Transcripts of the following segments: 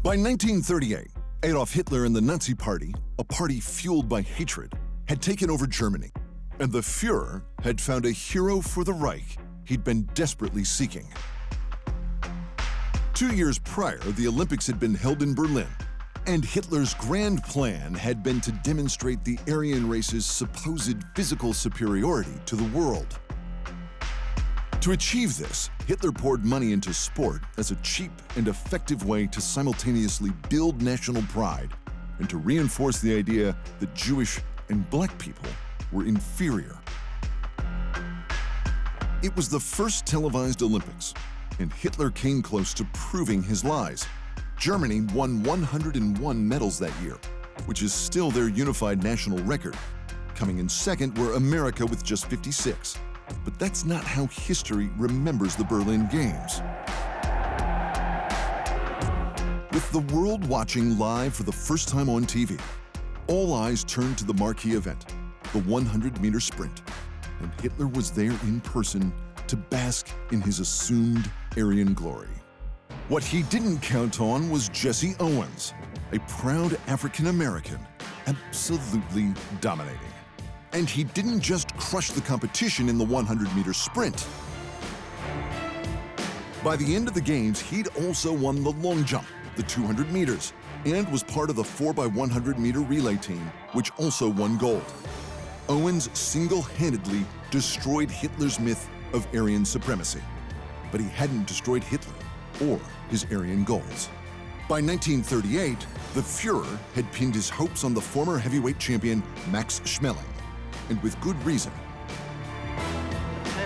By 1938, Adolf Hitler and the Nazi Party, a party fueled by hatred, had taken over Germany, and the Führer had found a hero for the Reich he'd been desperately seeking. 2 years prior, the Olympics had been held in Berlin, and Hitler's grand plan had been to demonstrate the Aryan race's supposed physical superiority to the world. To achieve this, Hitler poured money into sport as a cheap and effective way to simultaneously build national pride and to reinforce the idea that Jewish and black people were inferior. It was the first televised Olympics, and Hitler came close to proving his lies. Germany won 101 medals that year, which is still their unified national record. Coming in second were America with just 56. But that's not how history remembers the Berlin Games. With the world watching live for the first time on TV, all eyes turned to the marquee event, the 100-meter sprint, and Hitler was there in person to bask in his assumed Aryan glory. What he didn't count on was Jesse Owens, a proud African-American, absolutely dominating. And he didn't just crush the competition in the 100-meter sprint. By the end of the Games, he'd also won the long jump, the 200 meters, and was part of the 4x100-meter relay team, which also won gold. Owens single-handedly destroyed Hitler's myth of Aryan supremacy. But he hadn't destroyed Hitler or his Aryan goals. By 1938, the Führer had pinned his hopes on the former heavyweight champion Max Schmeling, and with good reason.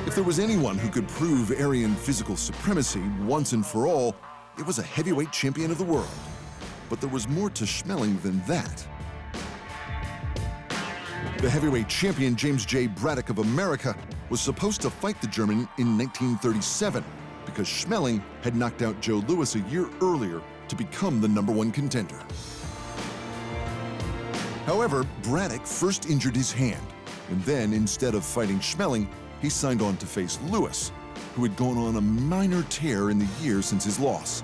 If there was anyone who could prove Aryan physical supremacy once and for all, it was a heavyweight champion of the world. But there was more to Schmeling than that. The heavyweight champion James J. Braddock of America was supposed to fight the German in 1937 because Schmeling had knocked out Joe Louis a year earlier to become the #1 contender. However, Braddock first injured his hand, and then instead of fighting Schmeling, he signed on to face Louis, who had gone on a minor tear in the year since his loss.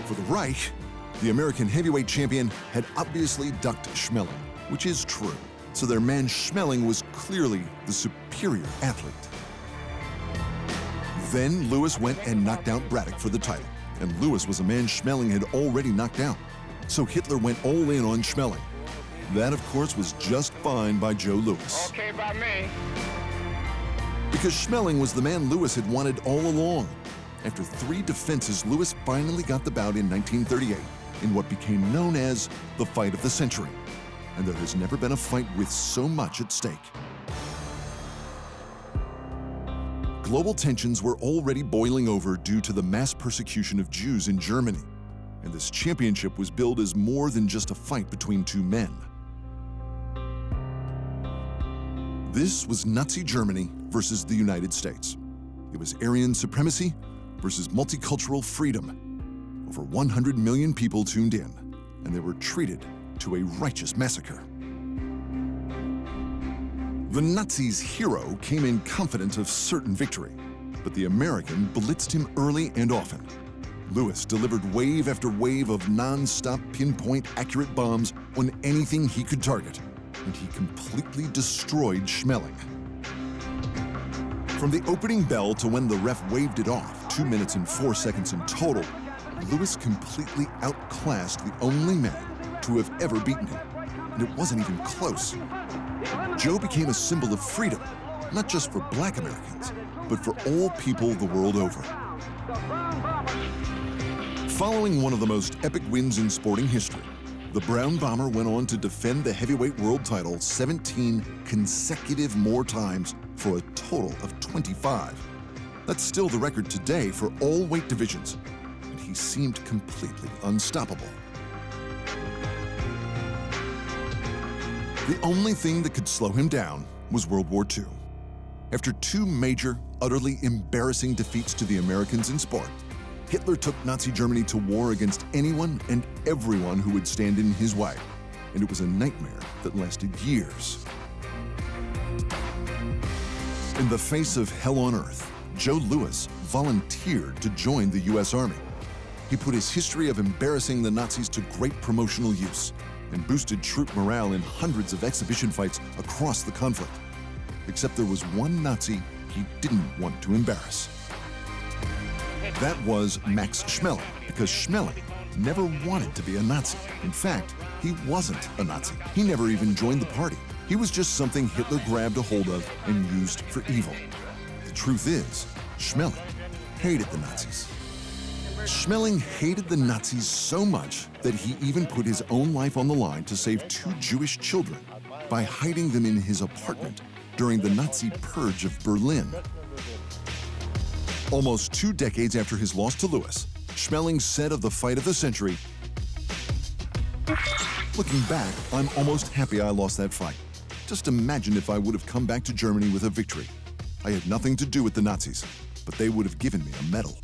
For the Reich, the American heavyweight champion had obviously ducked Schmeling, which is true, so their man Schmeling was clearly the superior athlete. Then Louis went and knocked out Braddock for the title, and Louis was a man Schmeling had already knocked out, so Hitler went all in on Schmeling. That, of course, was just fine by Joe Louis. Okay by me. Because Schmeling was the man Louis had wanted all along. After 3 defenses, Louis finally got the bout in 1938 in what became known as the fight of the century. And there has never been a fight with so much at stake. Global tensions were already boiling over due to the mass persecution of Jews in Germany. And this championship was billed as more than just a fight between 2 men. This was Nazi Germany versus the United States. It was Aryan supremacy versus multicultural freedom. Over 100 million people tuned in, and they were treated to a righteous massacre. The Nazis' hero came in confident of certain victory, but the American blitzed him early and often. Louis delivered wave after wave of non-stop pinpoint accurate bombs on anything he could target, and he completely destroyed Schmeling. From the opening bell to when the ref waved it off, 2 minutes and 4 seconds in total, Louis completely outclassed the only man to have ever beaten him, and it wasn't even close. Joe became a symbol of freedom, not just for black Americans, but for all people the world over. Following one of the most epic wins in sporting history, the Brown Bomber went on to defend the heavyweight world title 17 consecutive more times for a total of 25. That's still the record today for all weight divisions, and he seemed completely unstoppable. The only thing that could slow him down was World War II. After 2 major, utterly embarrassing defeats to the Americans in sport, Hitler took Nazi Germany to war against anyone and everyone who would stand in his way, and it was a nightmare that lasted years. In the face of hell on earth, Joe Louis volunteered to join the U.S. Army. He put his history of embarrassing the Nazis to great promotional use and boosted troop morale in hundreds of exhibition fights across the conflict. Except there was one Nazi he didn't want to embarrass. That was Max Schmeling, because Schmeling never wanted to be a Nazi. In fact, he wasn't a Nazi. He never even joined the party. He was just something Hitler grabbed a hold of and used for evil. The truth is, Schmeling hated the Nazis. Schmeling hated the Nazis so much that he even put his own life on the line to save 2 Jewish children by hiding them in his apartment during the Nazi purge of Berlin. Almost 2 decades after his loss to Lewis, Schmeling said of the fight of the century, "Looking back, I'm almost happy I lost that fight. Just imagine if I would have come back to Germany with a victory. I had nothing to do with the Nazis, but they would have given me a medal."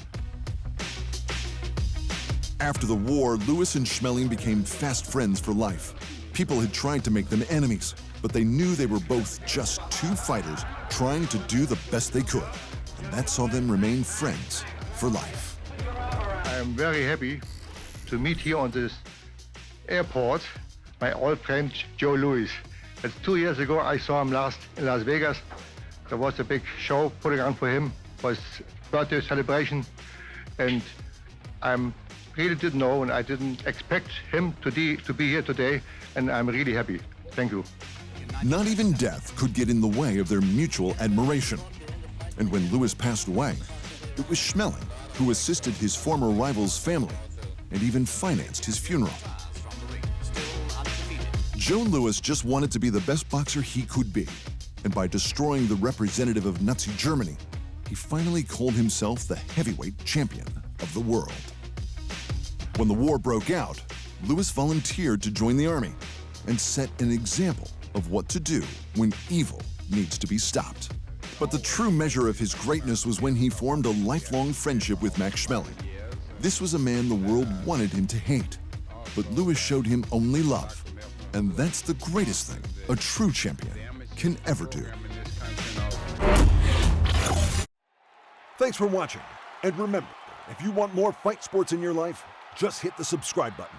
After the war, Lewis and Schmeling became fast friends for life. People had tried to make them enemies, but they knew they were both just 2 fighters trying to do the best they could. And that saw them remain friends for life. I'm very happy to meet here on this airport my old friend Joe Louis. That's 2 years ago. I saw him last in Las Vegas. There was a big show putting on for him, for his birthday celebration, and I'm really didn't know, and I didn't expect him to be here today, and I'm really happy. Thank you. Not even death could get in the way of their mutual admiration. And when Lewis passed away, it was Schmeling who assisted his former rival's family and even financed his funeral. Joe Louis just wanted to be the best boxer he could be, and by destroying the representative of Nazi Germany, he finally called himself the heavyweight champion of the world. When the war broke out, Louis volunteered to join the army and set an example of what to do when evil needs to be stopped. But the true measure of his greatness was when he formed a lifelong friendship with Max Schmeling. This was a man the world wanted him to hate, but Louis showed him only love. And that's the greatest thing a true champion can ever do. Thanks for watching. And remember, if you want more fight sports in your life, just hit the subscribe button.